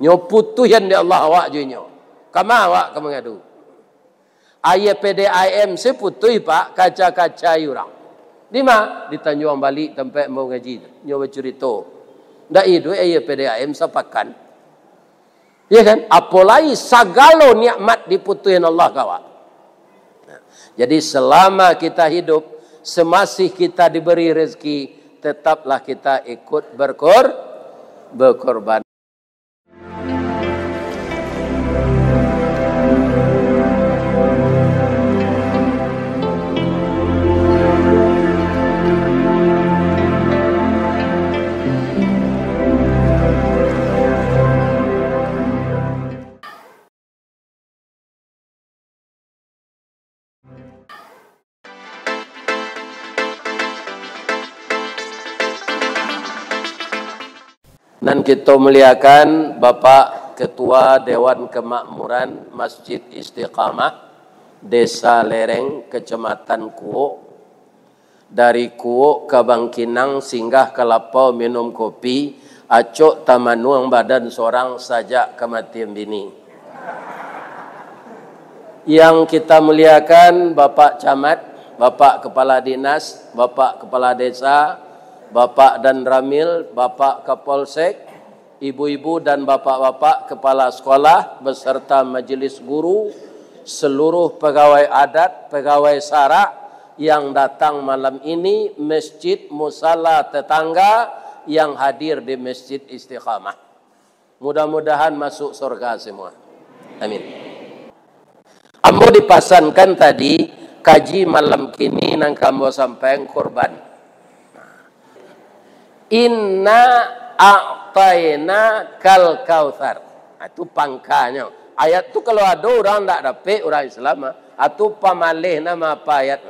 Nyo putu yang di Allah awak je nyo. Kama awak kamu ngadu. Ayat PDIM seputui pak kaca-kaca orang. Di mana? Di Tanjung Balik tempat mau ngaji. Nyo bercerita. Ndak itu ayat PDIM sepakan. Ya kan? Apalagi segala nikmat diputuin Allah kawan. Jadi selama kita hidup, semasih kita diberi rezeki, tetaplah kita ikut berkorban. Dan kita muliakan Bapak Ketua Dewan Kemakmuran Masjid Istiqamah Desa Lereng, Kecamatan Kuok. Dari Kuok ke Bangkinang singgah ke Lapau minum kopi, acok tamanuang badan seorang sajak kematian bini. Yang kita muliakan Bapak Camat, Bapak Kepala Dinas, Bapak Kepala Desa, Bapak dan Ramil, Bapak Kapolsek, ibu-ibu dan bapak-bapak kepala sekolah beserta majelis guru, seluruh pegawai adat, pegawai syarak yang datang malam ini, masjid musala tetangga yang hadir di Masjid Istiqamah. Mudah-mudahan masuk surga semua. Amin. Ambo dipasankan tadi kaji malam kini nang kambo sampai korban. Inna a'tayna kal kautsar. Itu pangkanya. Ayat itu kalau ada orang tak dapat orang Islam, itu pamalih nama apa ayat?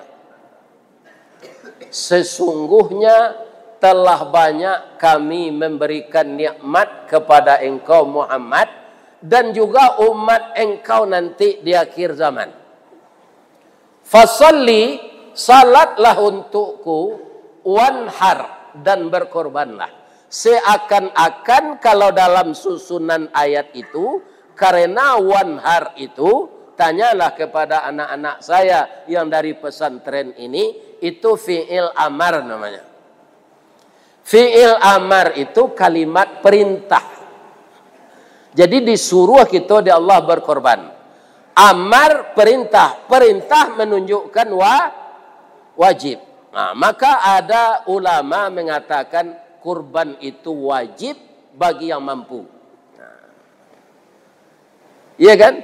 Sesungguhnya telah banyak kami memberikan nikmat kepada engkau Muhammad dan juga umat engkau nanti di akhir zaman. Fasalli, salatlah untukku, wanhar, dan berkorbanlah. Seakan-akan kalau dalam susunan ayat itu, karena wanhar itu, tanyalah kepada anak-anak saya yang dari pesantren ini, itu fi'il amar namanya. Fi'il amar itu kalimat perintah. Jadi disuruh kita di Allah berkorban. Amar perintah. Perintah menunjukkan wajib. Nah, maka ada ulama mengatakan kurban itu wajib bagi yang mampu. Iya kan?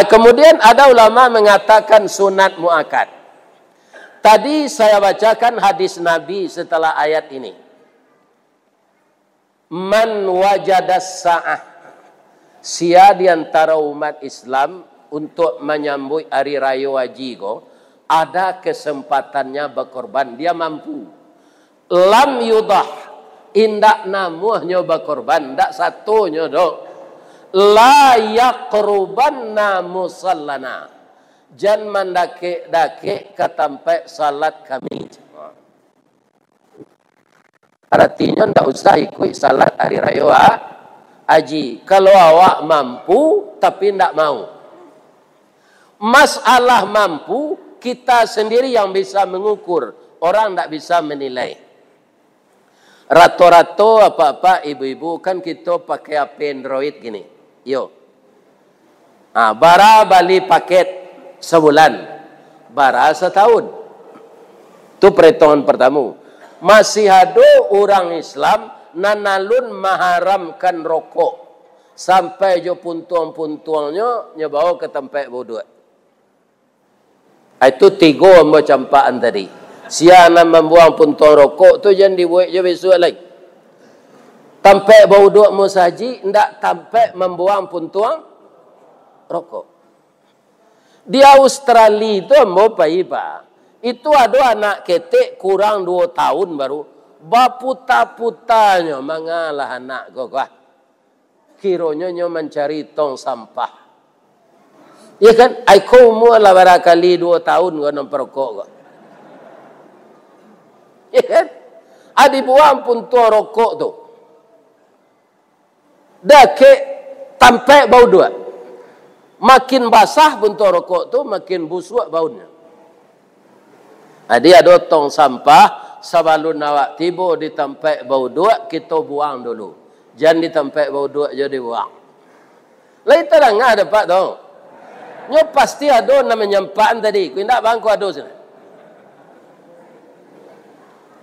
Kemudian ada ulama mengatakan sunat muakkad. Tadi saya bacakan hadis Nabi setelah ayat ini. Man wajadas sa'ah. Sia di antara umat Islam untuk menyambut hari raya Wajigo, ada kesempatannya berkorban, dia mampu. Lam yudah, indak namuhnya berkorban, ndak satunya dok. La yaqrubanna musallana, jan mandake-dake ketampe salat kami. Artinya ndak usah ikut salat hari raya haji. Kalau awak mampu tapi ndak mau. Masalah mampu kita sendiri yang bisa mengukur, orang tidak bisa menilai. Rato-rato apa-apa ibu-ibu kan kita pakai HP Android gini. Yo. Bara beli paket sebulan, bara setahun. Itu perhitungan pertama. Masih ada orang Islam nanalun mengharamkan rokok sampai jo puntuang-puntuangnya nyebawa ke tempat bodoh. Itu tiga campaan tadi. Siapa membuang puntung rokok tu jangan dibuat je besok lagi. Tampak bau duk musaji, ndak tampak membuang puntung rokok. Di Australia tu mau paiba. Itu ada anak ketek kurang 2 tahun baru. Baputa-putanya mengalah anak gogah. Kiranya mencari tong sampah. Ya kan? Aku mula barakali 2 tahun gua namperokok gua. Ya kan? Adi buang pun tu rokok tu. Dakik tampai bau dua. Makin basah buntur rokok tu makin busuk baunya. Dia ada tong sampah sebelum awak tiba di tempat bau dua kita buang dulu. Jangan di tempat bau dua jadi buang. Lain terang ada pak tu. Nyo pasti ada nama nyampaan tadi. Ku indak bangku ada sini.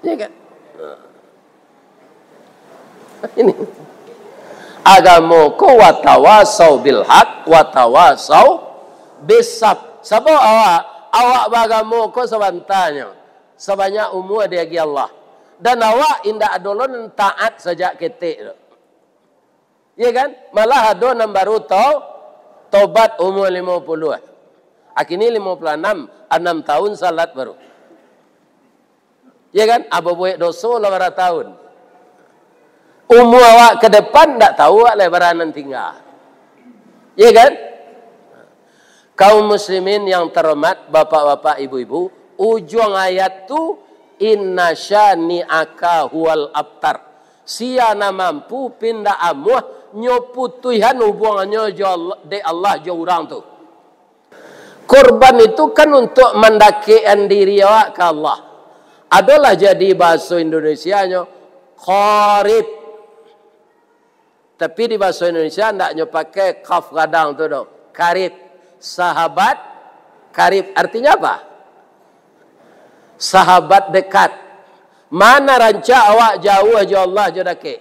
Ya kan? Ini agama ko watawasau bil haq watawasau bisab. Sebab awak beragama ko sebantanya sebanyak umur dia gi Allah. Dan awak indak adolon taat sejak ketik tu. Ya kan? Malah ada yang baru tobat umur 50. Akini 56, 6 tahun salat baru. Ya kan? Apa buat dosa 8 tahun. Umur awak ke depan tak tahu awak lebaran tinggal. Ya kan? Kaum muslimin yang terhormat, bapak-bapak, ibu-ibu, ujung ayat tu inna syani'aka huwal abtar. Siana mampu pindah amuah nyoputuhan hubungannya de Allah jo orang tu. Korban itu kan untuk mendakikan diri awak ke Allah. Adalah jadi bahasa Indonesianya qarib. Tapi di bahasa Indonesia ndaknya pakai kaf gadang tu doh. Karib. Sahabat karib artinya apa? Sahabat dekat. Mana ranca awak jauh aja Allah jo dakik.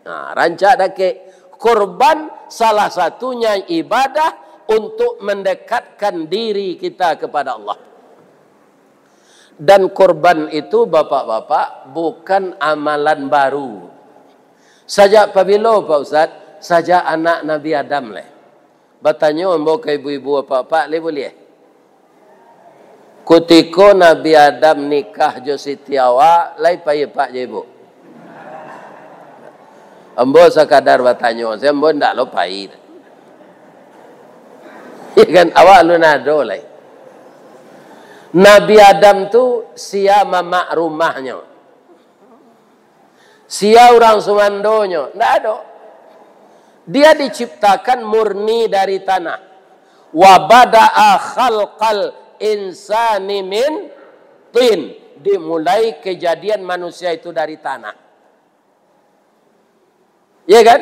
Nah, ranca dakik. Korban salah satunya ibadah untuk mendekatkan diri kita kepada Allah. Dan korban itu bapak-bapak bukan amalan baru. Sajak apabila Pak Ustaz, sajak anak Nabi Adam leh. Bertanya mbok ke ibu-ibu apa-apa le boleh? Ketika Nabi Adam nikah jo Siti Hawa, lai pai pak je ibu. Ambo sekadar bertanya, saya ambo ndak lo pai. Ya kan awak lu nado lai. Nabi Adam tu sia mama rumahnya. Sia orang sumandonyo, ndak ada. Dia diciptakan murni dari tanah. Wa bada'a khalqal insani min tin. Dimulai kejadian manusia itu dari tanah. Ya kan?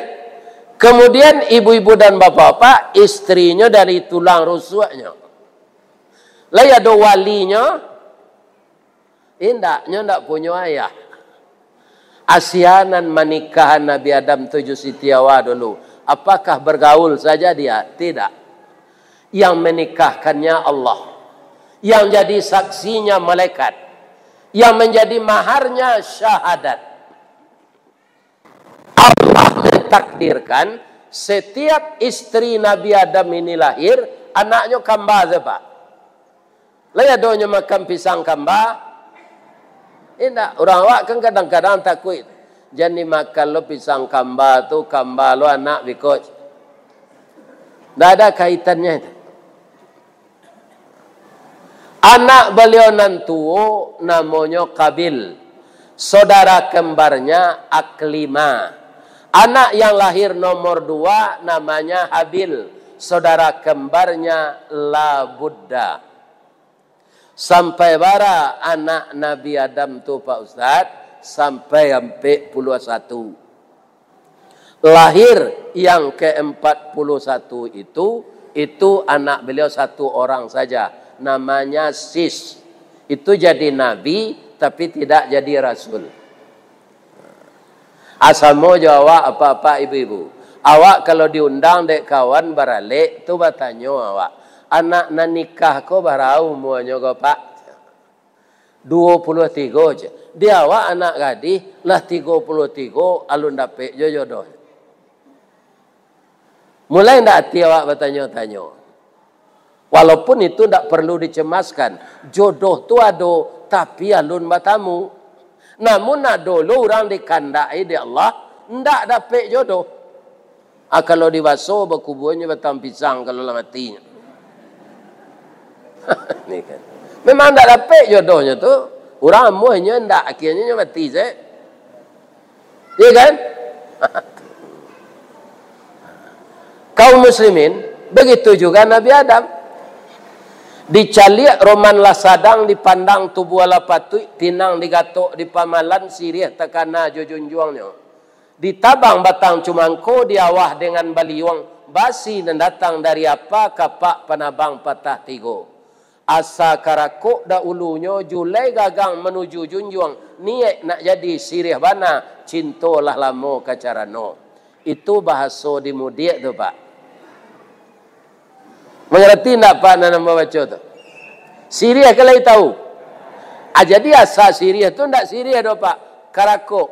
Kemudian ibu-ibu dan bapak-bapak istrinya dari tulang rusuknya. Lah ada walinya. Indaknya ndak punya ayah. Asianan menikahan Nabi Adam 7 Siti Hawa dulu. Apakah bergaul saja dia? Tidak. Yang menikahkannya Allah. Yang jadi saksinya malaikat. Yang menjadi maharnya syahadat. Allah mentakdirkan setiap istri Nabi Adam ini lahir, anaknya kembar apa? Lain adanya makan pisang kembar. Tidak. Orang awak kan kadang-kadang takut. Jangan makan lo pisang kembar tu, kembar lo anak bikot. Tidak ada kaitannya itu. Anak beliau nantuo namanya Kabil. Saudara kembarnya Aklima. Anak yang lahir nomor 2 namanya Habil. Saudara kembarnya Labudda. Sampai bara anak Nabi Adam tu Pak Ustaz. Sampai 41. Lahir yang ke-41 itu anak beliau 1 orang saja. Namanya Sis. Itu jadi nabi tapi tidak jadi rasul. Asamo jawab apa-apa ibu-ibu. Awak kalau diundang dek kawan baralik tu bertanya awak. Anak na nikah ko barau umuannya ko Pak? 23 je. Dia awak anak gadis lah 33 alun dapet jodoh. Mulai ndak hati awak bertanya-tanya. Walaupun itu ndak perlu dicemaskan. Jodoh tu ada tapi alun batamu. Namun dulu orang dikandai di Allah ndak dapet jodoh. Kalau dibaso berkuburnya batang pisang kalau lah matinya. Ni kan. Memang tak dapat jodohnya tu. Orang amuhnya tak akhirnya mati saya. Ya kan? kaum muslimin, begitu juga Nabi Adam. Dicaliak roman lah sadang dipandang tubuh ala patui, tinang digatok di pamalan sirih tekana jujunjuangnya. Ditabang batang cumangko diawah dengan baliwang, basi dan datang dari apa kapak panabang patah tigo. Asa karakok da ulunya julai gagang menuju junjuang, niat nak jadi sirih bana, cintolah lamo kacarano. Itu bahasa di mudik tu Pak. Mengerti tak Pak nak baca tu? Sirih kalau tahu. Jadi asal sirih tu tak sirih tu Pak. Karakok.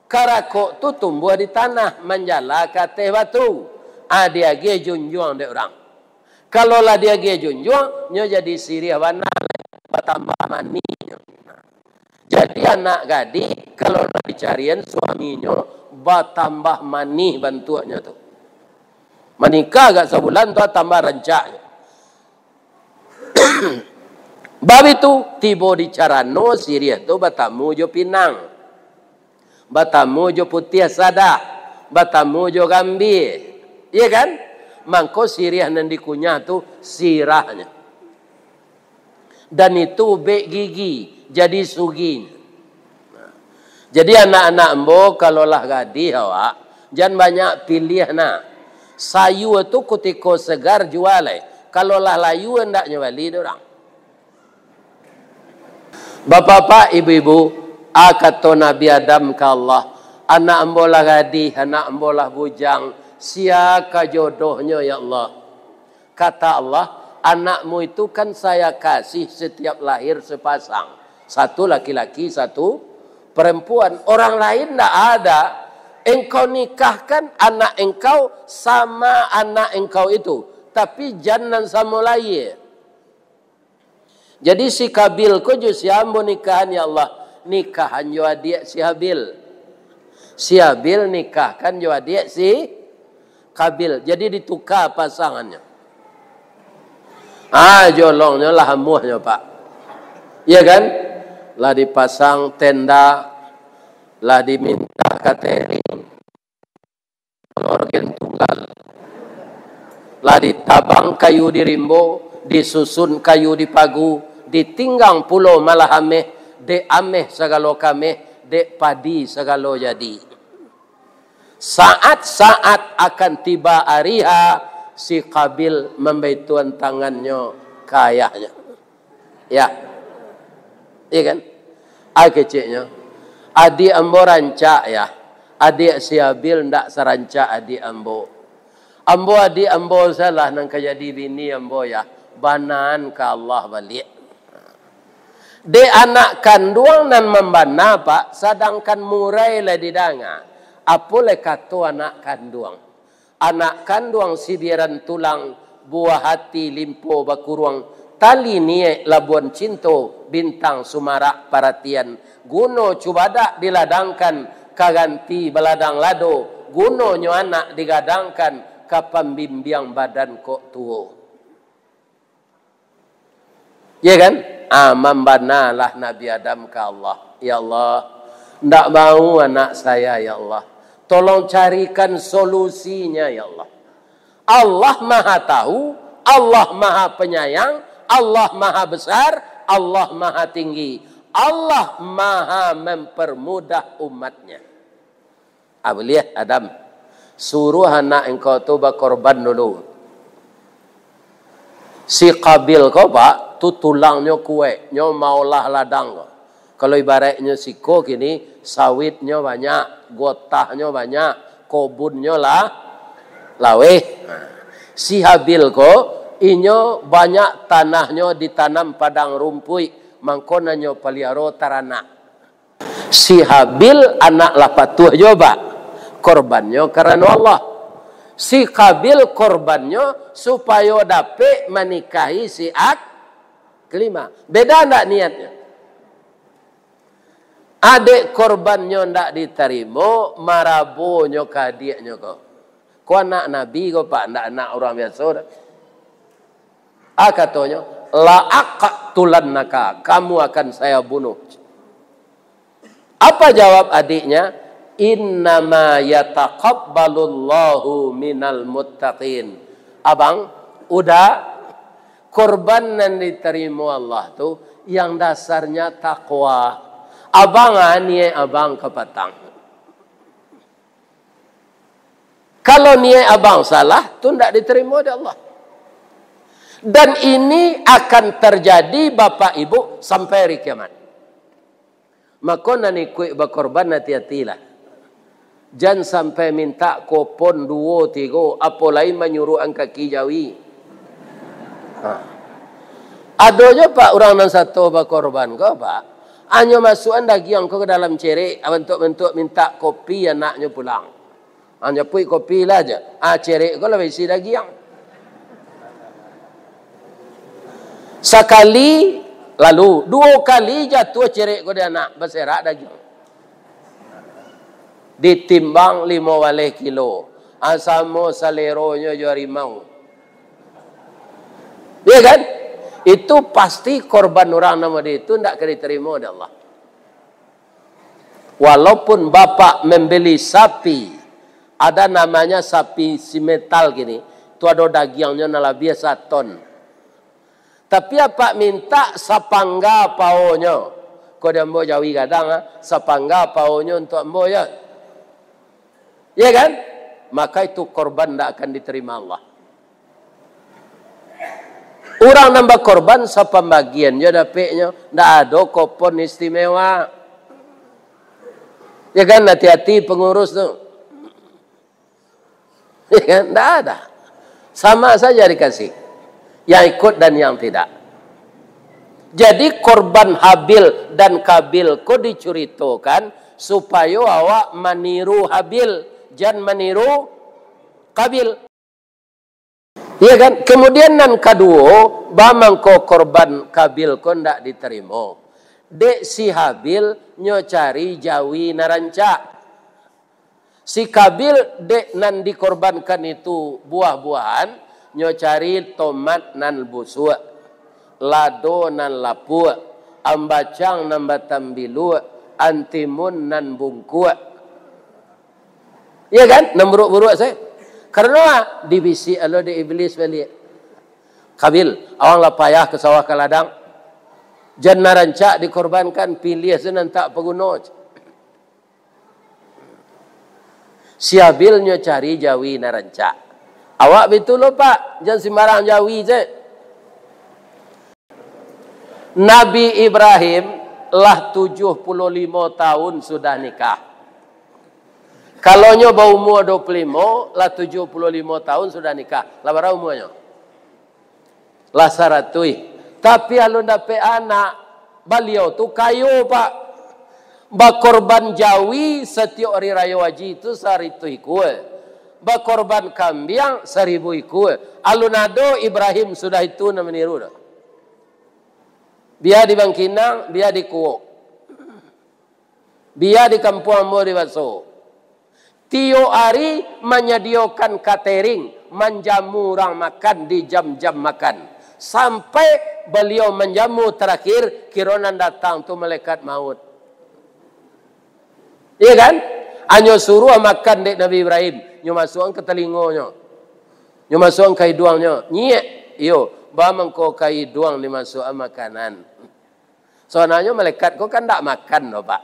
Karakok tu tumbuh di tanah, menjala ke atas batu. Dia ge junjuang dia orang. Kalau lah dia ge junjuang, nyo jadi sirih bana bertambah mani. Jadi anak gadis kalau nak dicarian suaminya bertambah mani bantuannya tu. Menikah agak sebulan tu tambah rancaknya. Bab itu tiba di carano sirih tu bertamu jo pinang. Bertamu jo putih sada. Bertamu jo gambir. Iya kan? Mangko sirih yang dikunyah tu sirahnya. Dan itu bek gigi. Jadi suginya. Jadi anak-anak embo kalau lah gadis awak, jangan banyak pilih nak. Sayu itu kutiko segar jual. Kalau lah layu hendak nyawali orang. Bapak-bapak, ibu-ibu, kata Nabi Adam ke Allah, anak embo lah gadis, anak embo lah bujang, siapa jodohnya ya Allah? Kata Allah, anakmu itu kan saya kasih setiap lahir sepasang. Satu laki-laki, satu perempuan. Orang lain tidak ada. Engkau nikahkan anak engkau sama anak engkau itu. Tapi jangan sama lain. Jadi si Kabil ko jo siambo nikahan ya Allah. Nikahan jo adik si Habil. Si Habil nikahkan jo adik si Kabil. Jadi ditukar pasangannya. Jolongnya lah hamuhnya Pak. Iya kan? Lah dipasang tenda, lah diminta catering, organ tunggal, lah ditabang kayu di rimbo, disusun kayu di pagu, ditinggang pulau malah ameh, dek ameh segalo kameh, dek padi segalo jadi. Saat-saat akan tiba ariha, si Kabil membaituan tangannya ke ayahnya. Ya. Iya kan? Kecilnya. Adik ambo rancak ya. Adik si Habil ndak serancak adik ambo. Adik ambo salah nang kajadi bini ambo ya. Banaan ke Allah balik. De anak kandung nan membana Pak. Sedangkan murai lah didanga. Apa le kata anak kandung? Anak kandung sibiran tulang. Buah hati limpo bakuruang. Tali niek labuan cinto, bintang sumarak paratian. Guno cubadak diladangkan, kaganti beladang lado. Guno nyo anak digadangkan, kapambimbiang badan kok tuo. Ya kan? Membanalah Nabi Adam ke Allah. Ya Allah, ndak mau anak saya ya Allah. Tolong carikan solusinya ya Allah. Allah maha tahu, Allah maha penyayang, Allah maha besar, Allah maha tinggi. Allah maha mempermudah umatnya. Lihat Adam. Suruh anak engkau tu berkorban dulu. Si Kabil kau Pak, tu tulangnya kuat. Nyo maulah ladang. Kalau ibaratnya si ko kini, sawitnya banyak, gotahnya banyak, kobunnya lah, laweh. Si Habil ko, inyo banyak tanahnya ditanam padang rumput. Mangkonanyo paliaro taranak. Si Habil anak lapatuh joba. Korbannya karena Allah. Si Kabil korbannya supaya dapat menikahi si kelima. Beda ndak niatnya? Adik korbannya ndak diterima, marabonyo ke adiknya kok. Kau anak Nabi kau Pak, ndak anak orang biasa. Katanya, la aqtulannaka, kamu akan saya bunuh. Apa jawab adiknya? innama yataqabbalullahu minal muttaqin. Abang, udah korban yang diterima Allah tuh yang dasarnya takwa. Abang niat abang kepatang. Kalau niat abang salah, tu tidak diterima oleh Allah. Dan ini akan terjadi Bapak Ibu sampai hari kiamat. Maka nani kuih berkorban hati-hatilah. Jangan sampai minta kopon 2, 3, apa lain menyuruh kaki jawi. Ada je Pak orang yang satu berkorban kau Pak. Hanya masukkan daging kau ke dalam cerek bentuk-bentuk minta kopi anaknya pulang. Hanya pui kopi lah je. Cerek kau lebih isi daging. Sekali, lalu 2 kali jatuh cerek kau dia anak berserak daging. Ditimbang 5 kilo. Asamo saleronya jo harimau. Ya kan? Itu pasti korban orang nama dia itu tidak akan diterima oleh Allah. Walaupun bapak membeli sapi, ada namanya sapi simetal gini, itu ada dagingnya nala biasa ton. Tapi apa minta sapangga paonya, kau dia mau jawi kadang, sapangga paonya untuk ambo ya, ya kan? Maka itu korban tidak akan diterima Allah. Orang nambah korban sepembagiannya dapetnya ndak ada kupon istimewa. Ya kan, hati-hati pengurus tu. Ya kan, ndak ada. Sama saja dikasih. Yang ikut dan yang tidak. Jadi korban Habil dan Kabil kau diceritakan supaya awak meniru Habil, jangan meniru Kabil. Ya kan? Kemudian yang kedua, bamangko korban Kabil ko ndak diterima. Dek si Habil nyo cari jawi naranca. Si Kabil dek nan dikorbankan itu buah-buahan, nyo cari tomat nan busuk, lado nan lapuk, ambacang nan batambilu, antimun nan bungkuk. Ya kan? Nan buruk-buruk saya. Karena divisi Allah di iblis balik. Kabil, awang lah payah ke sawah ke ladang. Jangan rancak dikorbankan, pilih senan tak pengguna. Si Habilnya cari jawi narancak. Awak betul loh Pak, jangan sembarang jawi je. Nabi Ibrahim lah 75 tahun sudah nikah. Kalau nyo bau umur 25, lah 75 tahun sudah nikah. Lah berapa umurnya? Lah 100. Tapi kalau dapat anak, beliau tu kayu Pak. Bakorban jawi setiap hari raya haji itu 100 ikut. Bakorban kambing 1000 ikut. Alunado Ibrahim sudah itu nak meniru dah. Biar di Bangkinang, biar di Kuok. Biar di Kampung Ambo di Baso. Tiap hari menyediakan catering, menjamu orang makan di jam-jam makan. Sampai beliau menjamu terakhir, kironan datang tu malaikat maut. Iya kan? Hanya suruh makan dek Nabi Ibrahim. Nyo masukkan ke telingonya. Nyo masukkan ke hidungnya. Nyek. Yo, bamang ko ke hidung dimasukkan makanan. Soalnya malaikat ko kan tak makan loh Pak.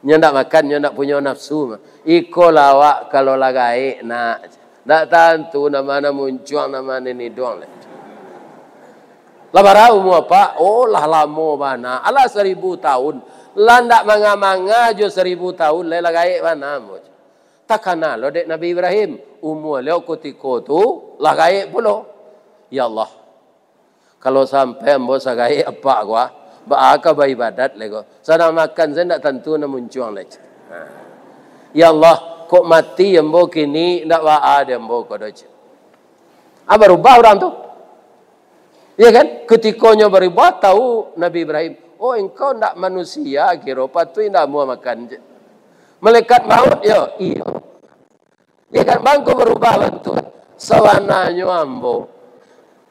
Nyo tak makan, nyo tak punya nafsu. Iko lawak kalau lagai nak. Tak tentu nama muncul nama ini doang. Lah barau mu apa? Oh lah lama bana. Alah 1000 tahun. Lah ndak manga-manga jo 1000 tahun le lagai bana mo. Takana lo dek Nabi Ibrahim umur leo kutiko tu lagai pulo. Ya Allah. Kalau sampai ambo sagai apa gua? Baaka beribadat lego. Sana makan saya ndak tentu na muncul lagi. Ya Allah, kok mati ambo kini ndak waa de ambo ko doce. Apa rubah orang tu? Ya kan? Ketikanya berubah tahu Nabi Ibrahim, oh engkau ndak manusia kira patut ndak mau makan. Malaikat maut yo, iya. Ya kan bangku berubah betul. Sawananya ambo.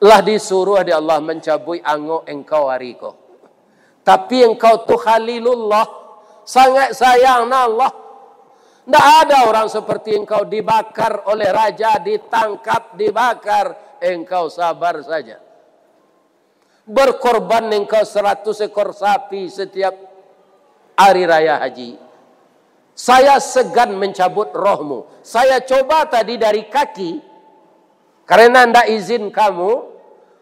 Lah disuruh di Allah mencabui angok engkau hariko. Tapi engkau tu Khalilullah, sangat sayang na Allah. Tidak ada orang seperti engkau dibakar oleh raja, ditangkap, dibakar. Engkau sabar saja. Berkorban engkau 100 ekor sapi setiap hari raya haji. Saya segan mencabut rohmu. Saya coba tadi dari kaki. Karena tidak izin kamu,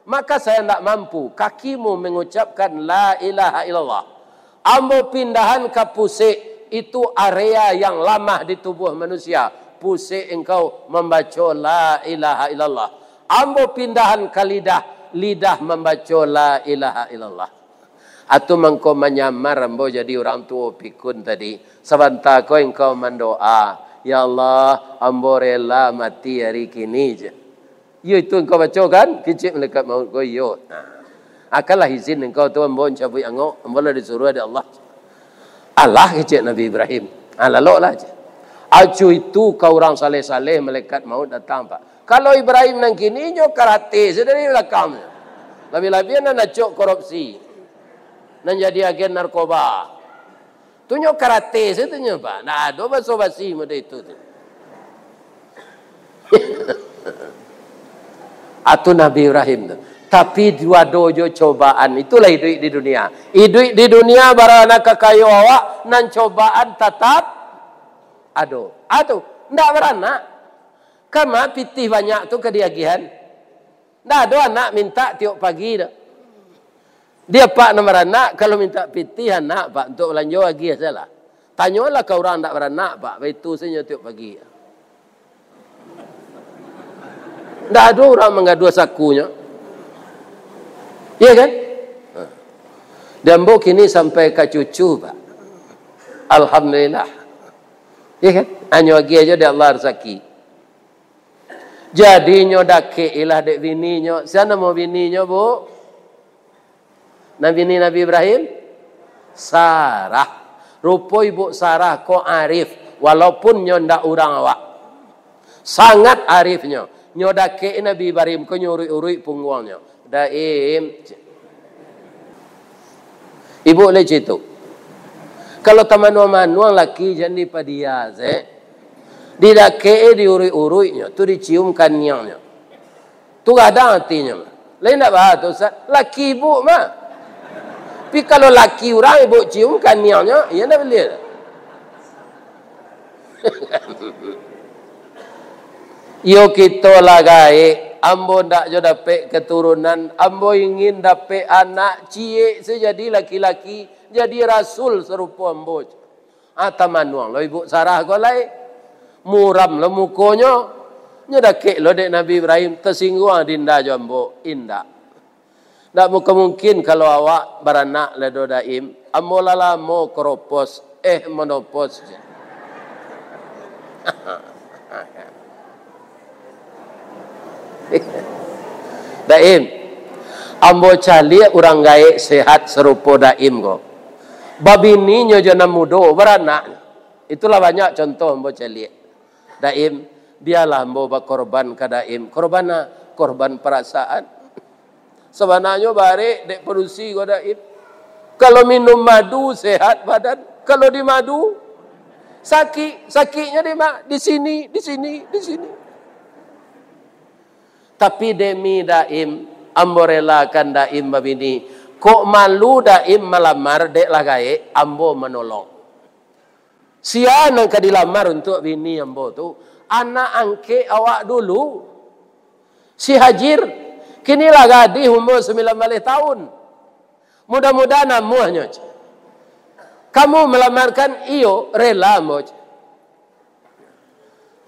maka saya tidak mampu. Kakimu mengucapkan la ilaha illallah. Ambo pindahan ke pusik. Itu area yang lama di tubuh manusia. Pusik engkau membaca la ilaha illallah. Ambo pindahan ke lidah. Lidah membaca la ilaha illallah. Atau mengkau menyamar ambo jadi orang tua pikun tadi. Sebentar kau engkau mendoa. Ya Allah, ambo rela mati hari kini je. Yo itu engkau baca kan? Kecil melekat maut kau yo. Akalah izin engkau tu ambo cabut angok. Ambo lah disuruh ada Allah. Allah kecil Nabi Ibrahim. Lalu lah je. Aju itu kau orang saleh-saleh melekat maut datang pak. Kalau Ibrahim nang kini nyo karate sedari belakang. Lebih-lebih nak cok korupsi. Nan jadi agen narkoba. Tu nyo karate setunya pak. Nah, do basa-basi muda itu. Atau Nabi Ibrahim tu. Tapi dua dojo cobaan. Itulah hidup di dunia. Hidup di dunia barana kekayu awak. Nan cobaan tetap. Aduh. Tidak beranak. Karena pitih banyak tu kediagihan. Tidak ada anak minta tiap pagi dah. Dia pak nak beranak. Kalau minta pitih anak pak. Untuk belanja lagi salah. Tanyalah ke orang tak beranak pak. Itu saja tiap pagi. Tidak ada orang mengadu sakunya. Iya kan? Dan bok ini sampai ke cucu pak. Alhamdulillah. Iya kan? Hanya lagi aja dia Allah rezeki. Jadi nyo dake ilah dek bini nyo. Siapa mau bini nyo bu? Nabi Ibrahim? Sarah. Rupa ibu Sarah ko arif. Walaupun nyo ndak urang awak. Sangat arifnya. Nyo dake Nabi Ibrahim ko nyuri-uri pungguangnya. Daim. Ibu leci itu. Kalau taman-manuang laki jadi padia di dake diurui-uruinya, tu diciumkan nyangnya. Tu ada artinya. Lain tak bahas tu Ustaz. Laki ibu mah. Tapi kalau laki orang ibu ciumkan nyangnya, ia nak beli. Yo kita lagai, ambo ndak jo dapat keturunan, ambo ingin dapat anak cie sejadi laki-laki, jadi rasul serupa ambo. Manuang lo ibu Sarah ko lai. Muram lo mukonya nyedakek lo dek Nabi Ibrahim tersinggung dinda jambo indah. Tak mungkin kalau awak beranak ledo daim ambo lalamo keropos monopos. Daim ambo cali orang gaek sehat serupa daim ko. Babini nyo jana mudo beranak. Itulah banyak contoh ambo cali. Daim, biarlah ambo berkorban ke daim. Korban perasaan. Sebenarnya bare dek produksi ko daim. Kalau minum madu sehat badan. Kalau di madu sakitnya di sini. Tapi demi daim ambo relakan daim babini. Kok malu daim melamar dek lagai ambo menolong. Siapa yang dilamar untuk bini ambo tu? Anak angke awak dulu. Si Hajir. Kini lah gadis umur 19 tahun. Mudah-mudahan amuhnya. Kamu melamarkan iyo rela ambo.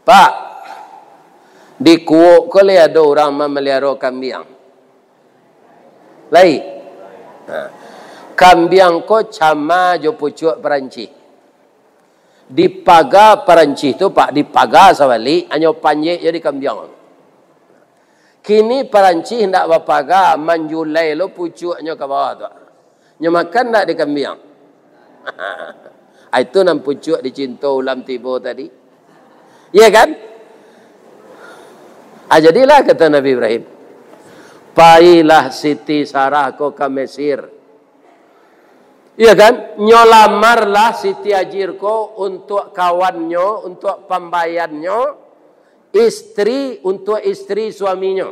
Pak. Di kuok ko le ada orang memelihara kambing. Lai. Kambing ko cama jo pucuk Perancis. Dipaga Perancis tu pak dipaga sawali hanya panjek jadi kambing. Kini Perancis hendak berpaga manjulai lo pucuknya ke bawah tu. Nya makan nak di kambing. Itu nam pucuk dicinta ulam tiba tadi. Ya kan? Jadilah kata Nabi Ibrahim. Pailah Siti Sarah ko ke Mesir. Iya kan? Nyo lamarlah Siti Haji ko untuk kawannya, untuk pembayarnya, istri untuk istri suaminya.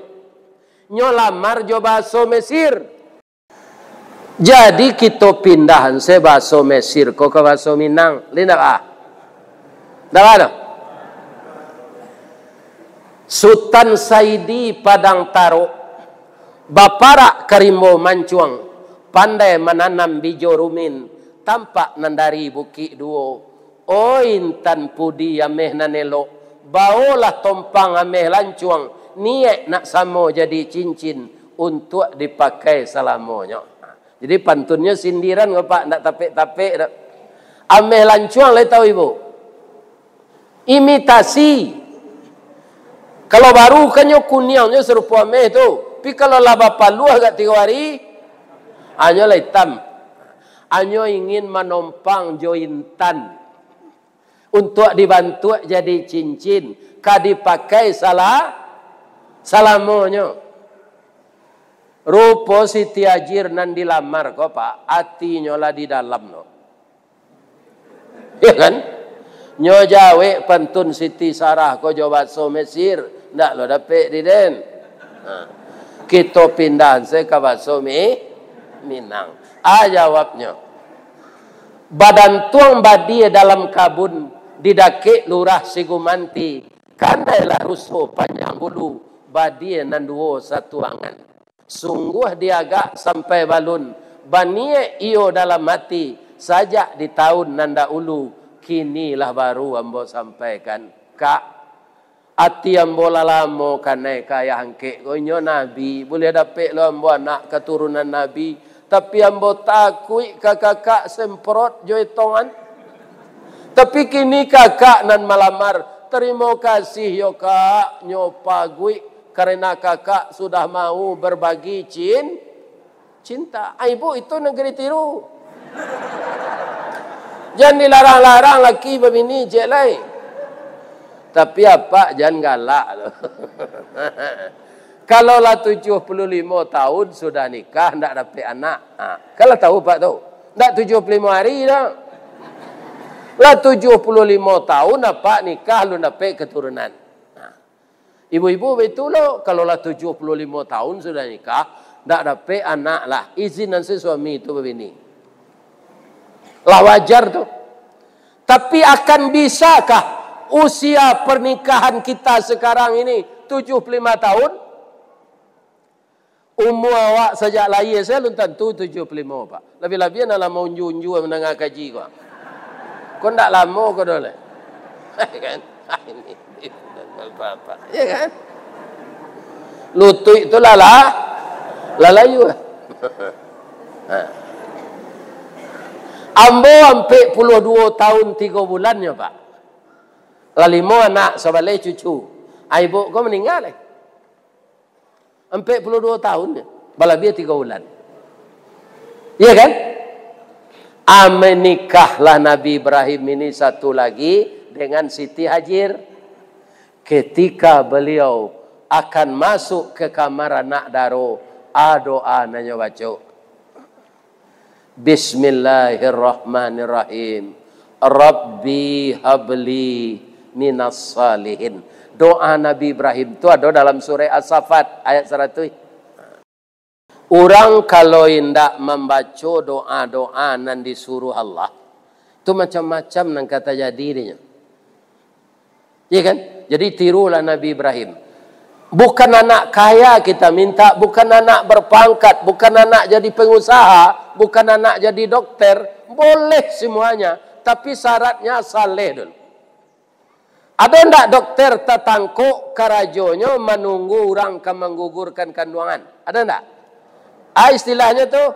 Nyo lamar jo bahasa Mesir. Jadi kita pindahan se bahasa Mesir ko ke bahasa Minang. Linda ah. Dah ada. Sultan Saidi Padang Taro, Bapara Karimbo Mancuang, pandai menanam bijo rumin, tampak nandari buki duo. O intan pudi ameh nanelo, baolah tompang ameh lancuang, niat nak samo jadi cincin untuk dipakai selamanya. Jadi pantunnya sindiran Pak, nak tapik-tapik. Ameh lancuang le tahu ibu. Imitasi. Kalau baru kanyo kuniangnya serupa ameh tu. Tapi kalau laba palu agak 3 hari, anyo lah hitam. Anyo ingin menompang jointan untuk dibantu jadi cincin. Dipakai salamonyo. Rupo Siti Haji nan dilamar kok Pak. Hatinya lah di dalam no. Ya kan? Nyo jawe pantun Siti Sarah kok jawab so Mesir. Ndak lo dapet di den. Kita pindahan se ke bahasa Minang. Jawabnya. Badan tuang badi dalam kabun didake lurah Sigumanti. Kandailah rusuh panjang bulu badi nan duo satu angan. Sungguh diagak sampai balun. Banie iyo dalam mati sajak di tahun nanda ulu. Kinilah baru ambo sampaikan. Kak, ati ambo lalamo kanai kaya hangke. Konyo Nabi. Boleh dapet lo ambo anak keturunan Nabi. Tapi ambo takui kakak semprot joitongan. Tapi kini kakak nan malamar. Terima kasih yo kak. Nyopagui. Karena kakak sudah mau berbagi cinta. Ibu itu negeri tiru. Jangan dilarang-larang laki begini je lain. Tapi apa jangan galak loh. Kalau lah 75 tahun sudah nikah ndak dapat anak. Kalau tahu Pak tahu. Ndak 75 hari dah. Lah 75 tahun apa nikah lu dapat keturunan. Ibu-ibu betul loh, kalau lah 75 tahun sudah nikah, tak dapat anak lah. Izinan si suami itu begini. Lah wajar tuh. Tapi akan bisakah usia pernikahan kita sekarang ini 75 tahun? Umur awak sejak lahir saya belum tentu 75 Pak. Lebih-lebih nak mau unju-unju menengah kaji kau. Kau tak lama kau boleh. Kan? Ini. Apa-apa. Ya kan? Lutut itu lalayu. Ambo sampai 22 tahun 3 bulannya Pak. Lalimo anak sebalai cucu. Ibu kau meninggal. Sampai 22 tahun. Balabia 3 bulan. Iya kan? Menikahlah Nabi Ibrahim ini satu lagi dengan Siti Haji. Ketika beliau akan masuk ke kamar anak daro, doa nanya baca. Bismillahirrahmanirrahim. Rabbi habli minas salihin. Doa Nabi Ibrahim itu ada dalam surah As-Saffat ayat 100. Orang kalau tidak membaca doa-doa yang disuruh Allah, itu macam-macam yang kata jadinya. Iya kan? Jadi tirulah Nabi Ibrahim. Bukan anak kaya kita minta, bukan anak berpangkat, bukan anak jadi pengusaha, bukan anak jadi dokter. Boleh semuanya, tapi syaratnya saleh dulu. Ada enggak dokter tetangkuk karajonya menunggu orang akan menggugurkan kandungan? Ada enggak? Istilahnya tuh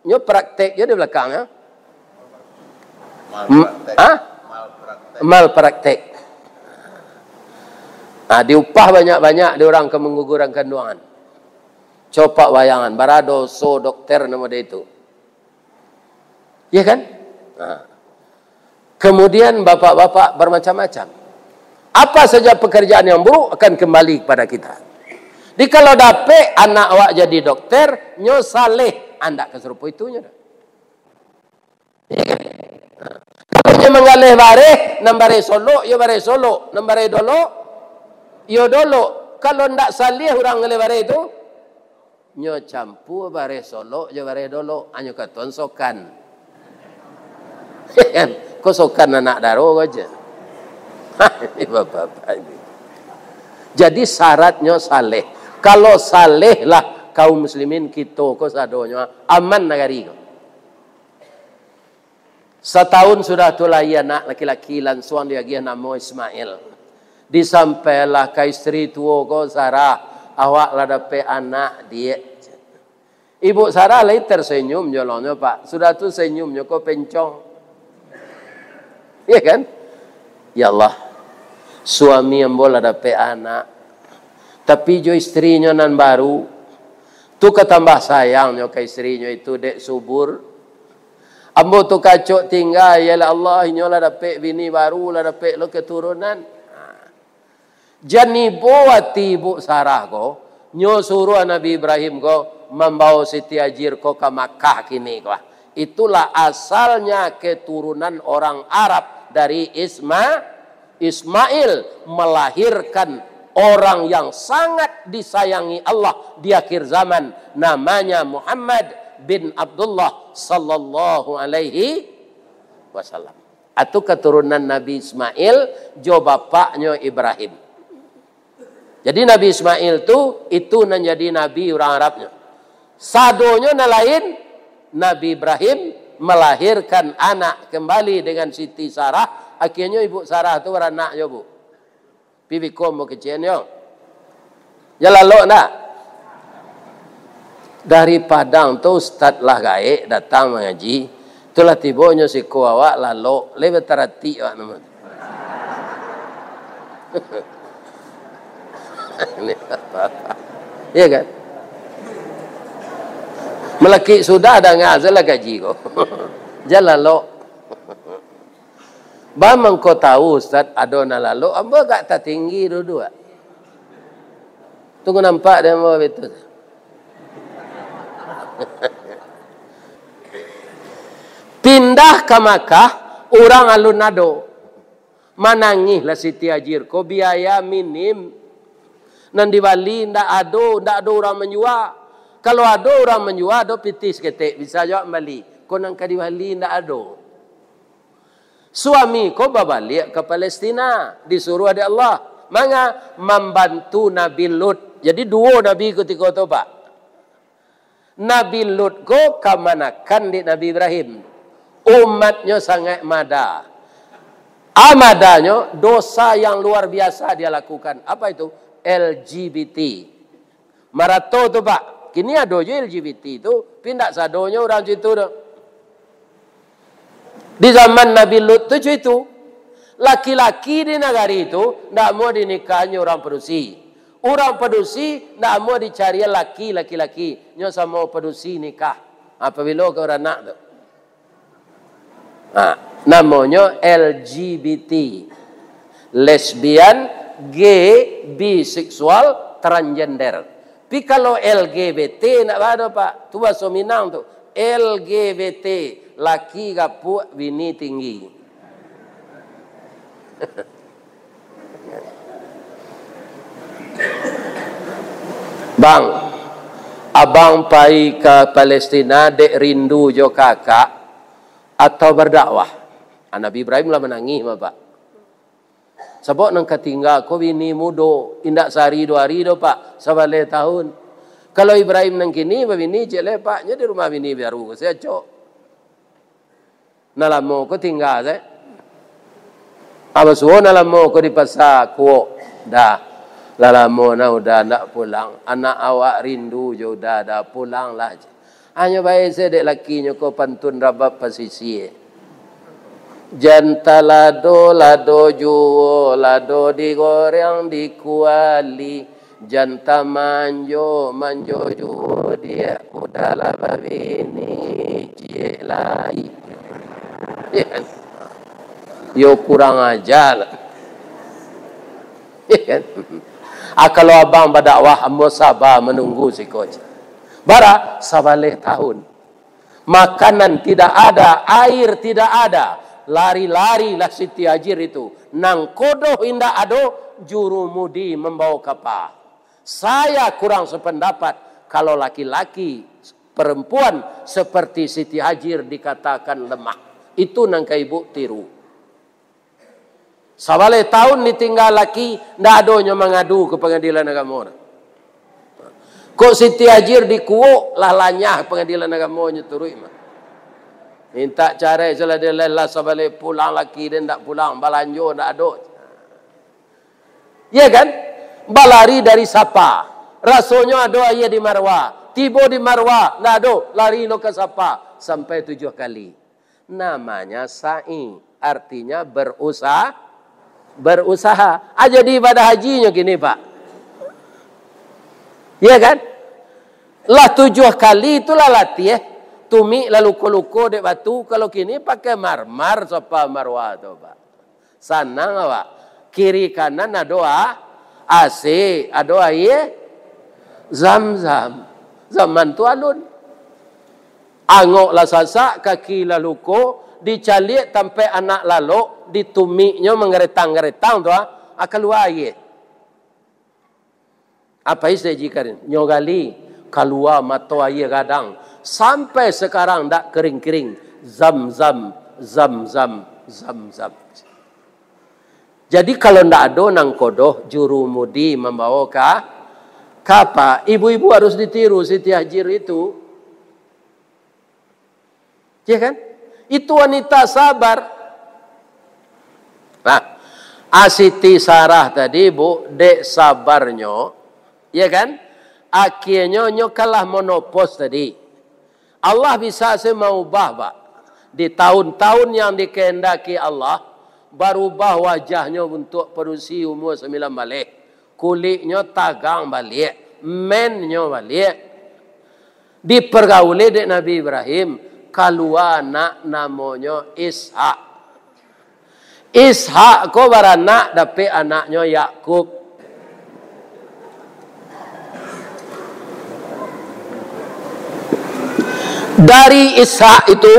nyo prakteknya di belakangnya. Malpraktek. Diupah banyak-banyak di orang ke menggugurkan kandungan. Coba bayangan, barado so dokter nama dia itu. Ya kan? Kemudian bapak-bapak bermacam-macam. Apa saja pekerjaan yang buruk akan kembali kepada kita. Jadi kalau dapat anak awak jadi dokter, nyo saleh anda keserupa itunya. Ya kan? Kalau dia mengalih bareh, nambare solo, yo bareh solo, nambare dolo, yo dolo. Kalau ndak salih orang ngalih bareh itu, nyo campur bareh solo, yo bareh dolo, anyo katon sokan. Kan? Kok sokan anak daro aja. Ini bapak-bapak ini. Jadi syaratnya saleh. Kalau saleh lah kaum muslimin kita ko sadonya aman negari ko. Setahun sudah tulai anak laki-laki lansuan dia gia nama Ismail. Disampailah ke istri tua ko Sarah, awak lah dapat anak dia. Ibu Sarah lagi tersenyum jolongnya Pak. Sudah tu senyumnya ko pencong. Iya kan? Ya Allah, suami yang boleh dapat anak, tapi jo istrinya nan baru, tu ketambah sayangnya ke istrinya itu dek subur. Ambo tu kacok tinggal, ya Allah, inyolah dapat bini baru, lah dapat lo keturunan. Jani buati ibu Sarah ko, nyo suruh Nabi Ibrahim ko membawa Siti Hajar ko ke Makkah kini ko. Itulah asalnya keturunan orang Arab. Dari Ismail melahirkan orang yang sangat disayangi Allah di akhir zaman, namanya Muhammad bin Abdullah sallallahu alaihi wasallam. Atau keturunan Nabi Ismail jo bapaknya Ibrahim. Jadi Nabi Ismail itu menjadi nabi orang Arabnya. Sadonya lain Nabi Ibrahim melahirkan anak kembali dengan Siti Sarah. Akhirnya ibu Sarah itu beranaknya bu. Pipi kom kecilnya. Ya lalu nak. Dari Padang tu Ustaz lah gaek datang mengaji. Itulah tibonya si kuawak lalu. Lebih terhati awak nama. Ini apa-apa. Iya kan? Melaki sudah ada ngazalah gaji ko. Jalan lo. Bamang kau tahu Ustaz adona lalu, amba gak tak tinggi dua-dua. Tunggu nampak dia mau betul. Pindah ke Makkah, orang alun nado. Manangih lah Siti Hajar ko biaya minim. Nan di Bali ndak ada orang menjual. Kalau ada orang menjual, ada pitis ketik. Bisa jawab balik. Kau nang di Bali tidak ada. Suami kau balik ke Palestina. Disuruh oleh Allah. Manga membantu Nabi Lut. Jadi dua Nabi ketika itu Pak. Nabi Lut kau kemanakan di Nabi Ibrahim. Umatnya sangat mada. Amadanya dosa yang luar biasa dia lakukan. Apa itu? LGBT. Marato tu Pak. Kini ada je LGBT itu pindah sadonya orang situ dah. Di zaman Nabi Lut itu laki-laki di negara itu tidak mau dinikahi orang pedusi. Orang pedusi tidak mau dicari laki-laki. Nyo sama pedusi nikah. Apabila ke orang nak tu. Nah, namanya LGBT. Lesbian, gay, biseksual, transgender. Tapi kalau LGBT nak ada Pak, tu bahasa Minang tu. LGBT, laki gapuk, bini tinggi. Bang, abang pai ke Palestina dek rindu jo kakak atau berdakwah. Nabi Ibrahim lah menangis Bapak. Sebab nang ketinggal ko bini mudo indak sehari dua hari do Pak, sebalik tahun. Kalau Ibrahim nang kini bini cek lepaknya di rumah bini baru saya cok. Nalamo ko tinggal saya. Apa suo nalamo ko di pasar ko dah. Lalamo na udah ndak pulang. Anak awak rindu jo udah dah pulang lah. Hanya baik saya dek lakinya ko pantun rabab pasisi. Janta lado juo, lado digoreng dikuali. Janta manjo juo dia udahlah babini cie lai. Yo kurang ajar. Kalau abang berdakwah, ambo sabar menunggu si coach. Bara sabaleh tahun. Makanan tidak ada, air tidak ada. Lari-larilah Siti Hajir itu. Nang kodoh indah ado, jurumudi membawa kapal. Saya kurang sependapat kalau laki-laki perempuan seperti Siti Hajir dikatakan lemah. Itu nangka ibu tiru. Sawale tahun ditinggal laki, ndak adonyo mengadu ke pengadilan agama. Kok Siti Hajir dikuuk lah lanyah pengadilan agama turui mah. Minta cara salah dia lelah sawale pulang laki dia ndak pulang, balanjo ndak ado. Ya kan? Balari dari Sapa. Rasanya ado ayah di Marwah. Tiba di Marwah, ndak ado, lari lo ke Sapa sampai 7 kali. Namanya sa'i, artinya berusaha. Jadi ibadah hajinya gini Pak. Ya kan? Lah 7 kali itulah latih. Tumi lalu luko dek batu. Kalau kini pakai marmar Safa Marwah tu Pak. Sana Pak. Kiri kanan ada AC, ada air Zam-zam. Zaman tu alun. Angok lah sasak, kaki lalu ko, dicalik sampai anak lalu, ditumiknya mengeretang-geretang tu akan luar air. Apa istilah jikarin? Nyogali keluar mata air kadang. Sampai sekarang tak kering-kering. Zam-zam, zam-zam, zam-zam. Jadi kalau ndak ada nang kodoh jurumudi membawa kapa, ibu-ibu harus ditiru Siti Hajir itu. Ya kan? Itu wanita sabar. Nah, Siti Sarah tadi bu, dek sabarnya, ya kan? Akhirnya kalah monopos tadi. Allah bisa seubah Pak. Di tahun-tahun yang dikehendaki Allah, berubah wajahnya untuk perusi umur 9 balik. Kulitnya tagang balik. Mennya balik. Dipergauli dek Nabi Ibrahim. Keluar anak namanya Ishak. Ishak ko beranak tapi anaknya Yakub. Dari Ishak itu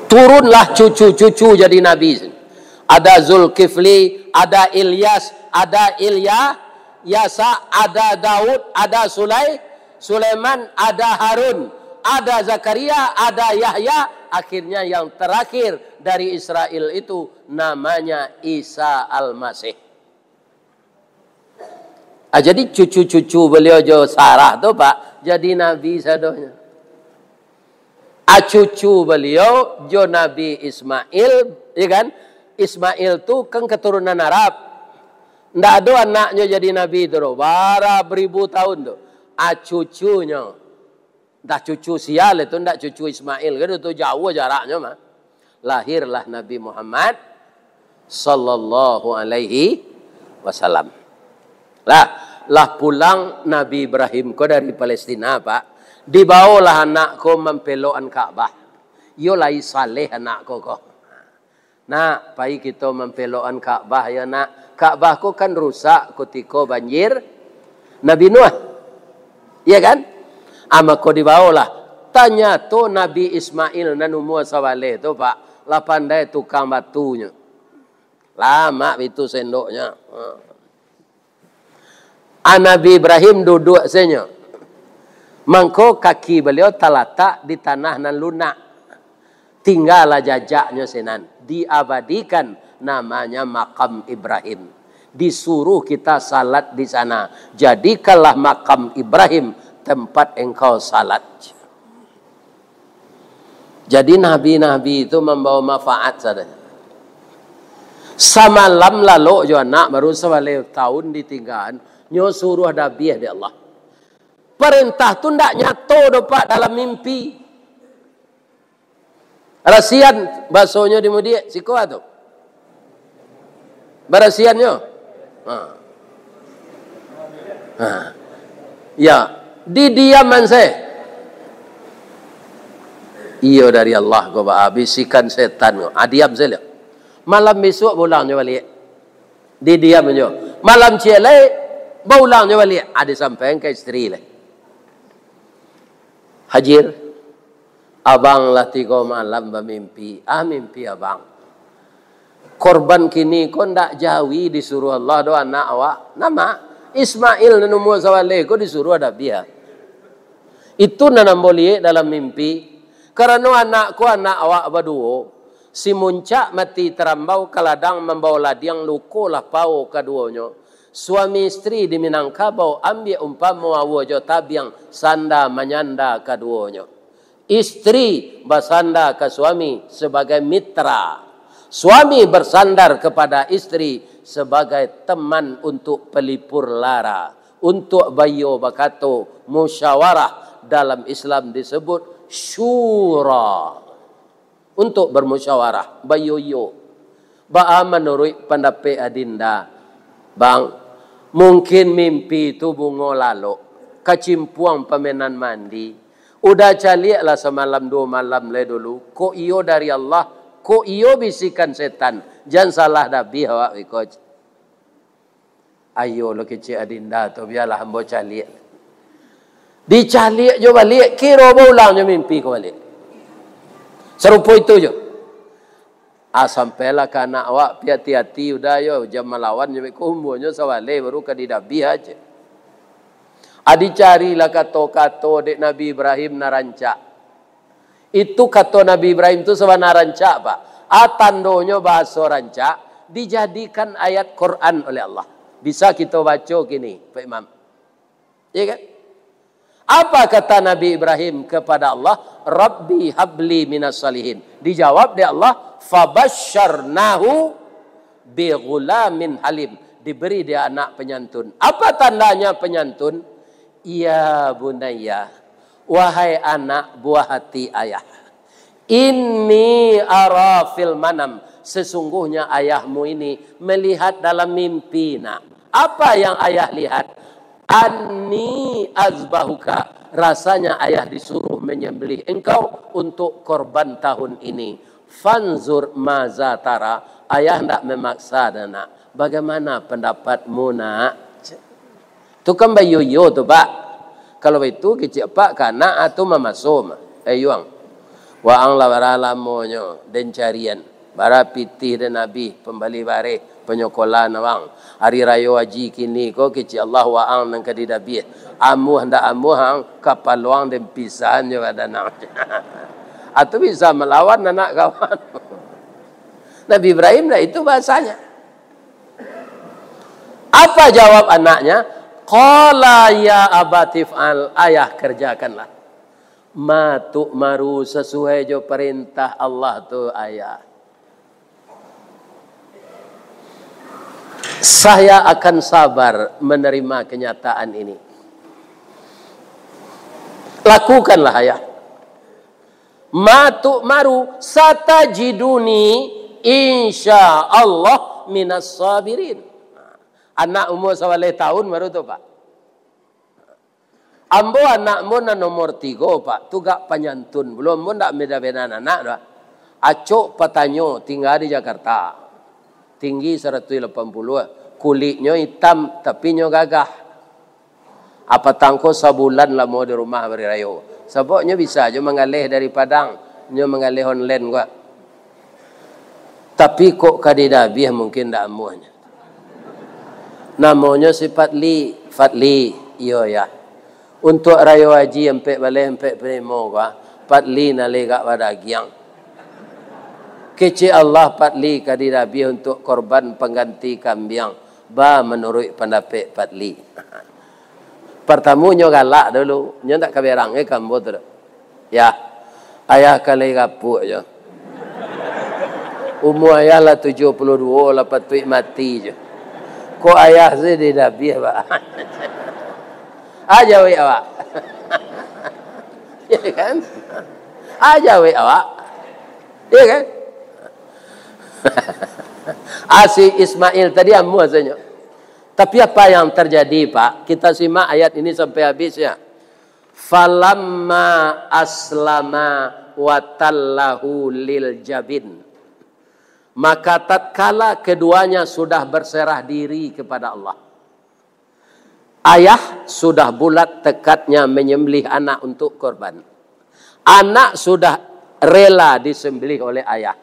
turunlah cucu-cucu jadi nabi. Ada Zulkifli, ada Ilyas, ada Yasa, ada Daud, ada Sulaiman, ada Harun, ada Zakaria, ada Yahya. Akhirnya yang terakhir dari Israel itu namanya Isa Al-Masih. Jadi cucu-cucu beliau jo Sarah tu Pak jadi nabi sadonya. Cucu beliau jo Nabi Ismail, ya kan? Ismail tu kan keturunan Arab. Ndak ada anaknya jadi nabi tu. Bara beribu tahun tu. Cucunya. Dah cucu sial itu, ndak cucu Ismail. Kan itu jauh jaraknya mah. Lahirlah Nabi Muhammad sallallahu alaihi wasallam. Lah pulang Nabi Ibrahim ko dari Palestina Pak. Dibawalah anakku mempelokan Ka'bah. Yo lai saleh anakku ko. Nak, pai kita mempelokan Ka'bah ya nak. Ka'bah ko kan rusak ketika banjir Nabi Nuh. Iya kan? Ama ko dibawalah. Tanya tu Nabi Ismail dan umur sawale tu Pak. La pandai tukang batunya. Lama itu sendoknya. Nabi Ibrahim duduk senya. Mangko kaki beliau terletak di tanah nan lunak. Tinggallah jejaknya senan. Diabadikan namanya makam Ibrahim. Disuruh kita salat di sana. Jadikanlah makam Ibrahim tempat engkau salat. Jadi nabi-nabi itu membawa manfaat saja. Samalam lalu jo anak baru 9 tahun ditinggal. Nyo suruh ada biah di Allah. Perintah tu ndak nyato dapat dalam mimpi. Rasian basonya di mudia siko tu. Berasiannya. Ya, di diaman saya. Iyo dari Allah ko ba bisikan setan ko. Diam saya. Malam besok pulangnya balik. Di diam aja. Malam cielai pulangnya balik. Ada sampai ke istri lah. Hajir, Abang lah 3 malam bermimpi. Mimpi abang. Korban kini kau ndak jawi disuruh Allah do anak awak. Nama Ismail dan umur sawale kau disuruh ada dia. Itu nanam boleh dalam mimpi. Karena anakku anak awak berdua. Si muncak mati terambau kaladang membawa ladiang luko lah pau keduanya. Suami istri di Minangkabau ambil umpama wajo tabiang sanda menyanda keduanya. Istri bersandar ke suami sebagai mitra. Suami bersandar kepada istri sebagai teman untuk pelipur lara. Untuk bayo bakato musyawarah dalam Islam disebut syura. Untuk bermusyawarah. Bayo yo. Ba'a menurut pendapat adinda. Bang, mungkin mimpi itu bungo lalu. Kacimpuang pemenan mandi. Udah caliak lah semalam 2 malam le dulu. Ko iyo dari Allah. Ko iyo bisikan setan. Jangan salah Nabi awak ikut. Ayo lo kecil adinda tu biarlah hamba caliak. Dicaliak je balik. Kira ulangnya mimpi ko balik. Serupa itu je. Sampailah ke anak awak. Hati-hati udah yo. Jam melawan je umurnya sawale baru ke di Nabi aja. Adi carilah kato-kato dek Nabi Ibrahim narancak. Itu kato Nabi Ibrahim itu sebenarnya rancak, Pak. Tandonya bahasa rancak dijadikan ayat Quran oleh Allah. Bisa kita baca gini, Pak Imam. Iya kan? Apa kata Nabi Ibrahim kepada Allah? Rabbi habli minas salihin. Dijawab dia Allah, fabasyarnahu bi ghulamin halim. Diberi dia anak penyantun. Apa tandanya penyantun? Ya bunayya, wahai anak buah hati ayah. Inni ara fil manam, sesungguhnya ayahmu ini melihat dalam mimpi. Nak, apa yang ayah lihat? Anni azbahuka, rasanya ayah disuruh menyembelih engkau untuk korban tahun ini. Fanzur maza tara, ayah tidak memaksa nak. Bagaimana pendapatmu nak? Itu kan bayu-yo tu Pak. Kalau itu kecil Pak kana atau mamasum. Yuang. Waang la baralamonyo den carian. Bara pitih dan Nabi pembali bare penyokolan awang. Hari raya haji kini ko kecil Allah waang nang kadi Nabi. Amu hendak amu hang kapal luang dan pisahan je pada nak. Atau bisa melawan anak kawan. Nabi Ibrahim dah itu bahasanya. Apa jawab anaknya? Qala ya abatif'al, ayah kerjakanlah. Ma tu'maru, sesuai jo perintah Allah tu ayah. Saya akan sabar menerima kenyataan ini. Lakukanlah ayah. Ma tu'maru satajiduni insya Allah minas sabirin. Anak umur 9 tahun baru tu Pak. Ambo anakmu na nomor 3 Pak. Tu gak penyantun. Belum pun tak beda-beda anak dah. Acok patanyo tinggal di Jakarta. Tinggi 180. Kulitnya hitam tapi nyo gagah. Apa tangko sebulan lah mau di rumah beri rayo. Sebabnya bisa je mengalih dari Padang. Nyo mengalih online gua. Tapi kok kadinabi mungkin tak amuhnya. Namanya si Fatli, iyo ya. Untuk raya haji empek balik empek primo gua, Fatli nalegak pada giang. Kecil Allah Fatli kadi Nabi untuk korban pengganti kambing. Ba menurut pendapat Fatli. Pertamunya galak dulu, nyo tak kaberang kambo tu. Ya, ayah kali kapuk je. Umur ayah lah 72, lepas tu mati je. Kok ayah saya di Nabi Pak? Aja wei awak. Ya kan? Aja wei awak. Ya kan? Si Ismail tadi amu asalnya. Tapi apa yang terjadi Pak? Kita simak ayat ini sampai habis ya. Falamma aslama wa tallahu lil jabin. Maka tatkala keduanya sudah berserah diri kepada Allah. Ayah sudah bulat tekadnya menyembelih anak untuk korban. Anak sudah rela disembelih oleh ayah.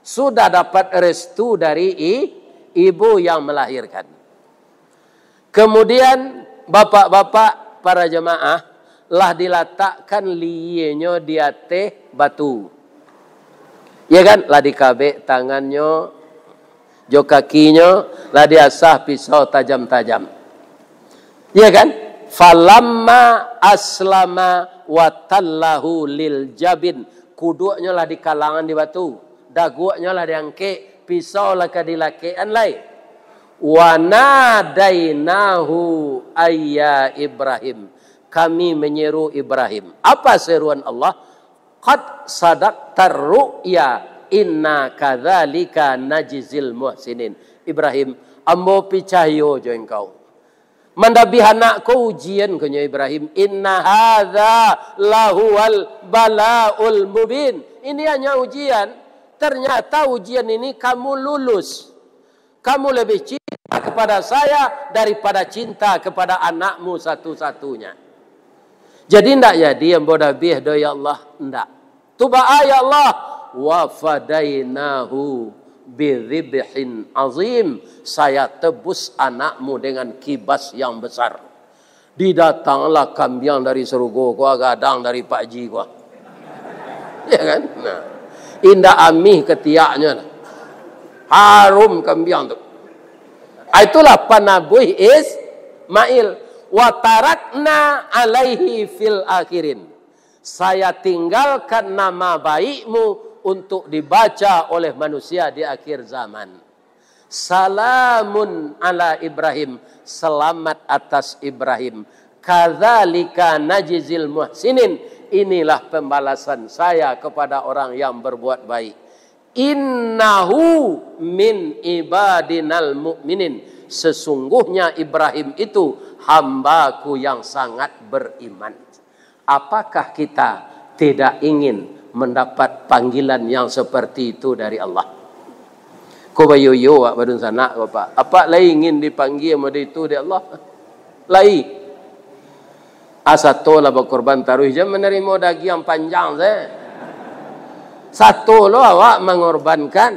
Sudah dapat restu dari ibu yang melahirkan. Kemudian bapak-bapak para jemaah lah diletakkan liyenya di atas batu. Ya kan? Lah dikabek tangannya, jo kakinya, lah diasah pisau tajam-tajam. Ya kan? Falamma aslama wa tallahu lil jabin. Kuduknya lah di kalangan di batu. Daguaknya lah diangkek. Pisau lah kadilakean lain. Wa nadainahu ayya Ibrahim. Kami menyeru Ibrahim. Apa seruan Allah? Qad sadaqtar ru'ya inna kadzalika najzil muhsinin. Ibrahim, ambo picayo jo engkau. Mandabi anakku ujian kunya Ibrahim. Inna hadza lahuwal balaul mubin. Ini hanya ujian. Ternyata ujian ini kamu lulus. Kamu lebih cinta kepada saya daripada cinta kepada anakmu satu-satunya. Jadi tidak jadi yang bodabih do ya Allah. Tidak. Tuba ya Allah. Wa fadainahu bidzibhin azim. Saya tebus anakmu dengan kibas yang besar. Didatanglah kambing dari Serugo, gua gadang dari Pak Ji gua. Ya kan? Nah. Indah amih ketiaknya. Harum kambing tu. Itulah panabuih Ismail. Wa tarakna alaihi fil akhirin. Saya tinggalkan nama baikmu untuk dibaca oleh manusia di akhir zaman. Salamun ala Ibrahim. Selamat atas Ibrahim. Kadzalika najzil muhsinin. Inilah pembalasan saya kepada orang yang berbuat baik. Innahu min ibadinal mu'minin. Sesungguhnya Ibrahim itu hambaku yang sangat beriman. Apakah kita tidak ingin mendapat panggilan yang seperti itu dari Allah? Kau bayoyo wak badun sana bapak. Apa lagi ingin dipanggil sama itu dari Allah? Lagi. Satu lah berkorban taruh jam menerima daging yang panjang saya. Satu lo awak mengorbankan.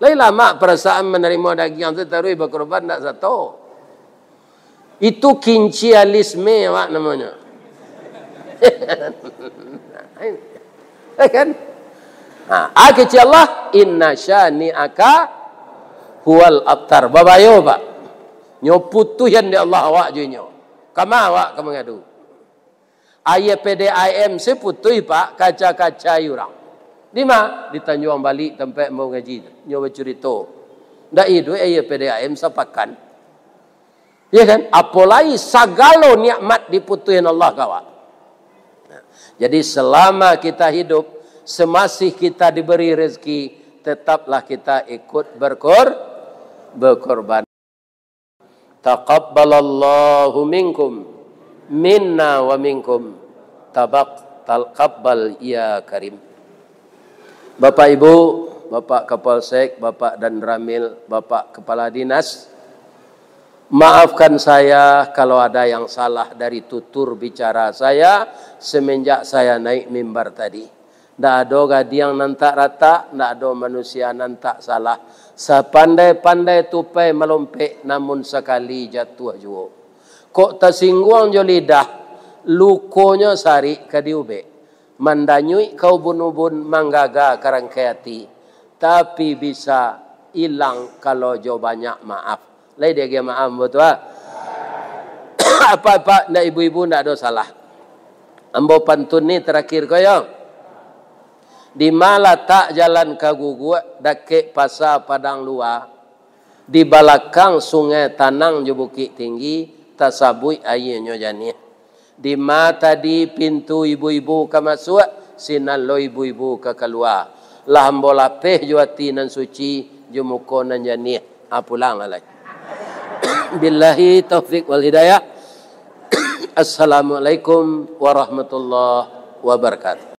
Lain lama perasaan menerima daging yang taruh berkorban tak satu. Itu kincialisme awak namanya. Kan? Kecil Allah inna syani'aka huwal abtar. Babayo pak. Nyoputu yang di Allah awak junyo. Kama awak kamu ngadu. Ayah PDIM seputui pak kaca-kaca yurang. Di mana? Di Tanjung Balik tempat mau ngaji. Nyoba cerita. Ndak itu ayah PDIM sepakan. Ya kan? Apalagi sagalo nikmat diputuin Allah kawan. Jadi selama kita hidup, semasih kita diberi rezeki, tetaplah kita ikut berkorban. Taqabbalallahu minkum minna wa minkum taqabbal ya karim. Bapak Ibu, Bapak Kapolsek, Bapak dan Ramil, Bapak Kepala Dinas, maafkan saya kalau ada yang salah dari tutur bicara saya semenjak saya naik mimbar tadi. Tidak ada gadiang nantak rata, tidak ada manusia nantak salah. Sepandai-pandai tupai melompek, namun sekali jatuh jua. Kok tersinggung jo lidah, lukonya sari ke diube. Mandanyui kau bunubun manggaga karangkayati. Tapi bisa hilang kalau jo banyak maaf. Lai dia maaf betul ah. Apa-apa ndak ibu-ibu ndak ada salah. Ambo pantun ni terakhir koyo. Di malata jalan kagugu dake pasar padang luar. Di belakang sungai Tanang jo bukit tinggi tasabui airnya jani. Di mata di pintu ibu-ibu ke masuk sinan lo ibu-ibu ke keluar. Lah ambo lapeh jo ati nan suci jo muko nan jani. Pulang lah. Billahi taufiq wal hidayah. Assalamualaikum warahmatullahi wabarakatuh.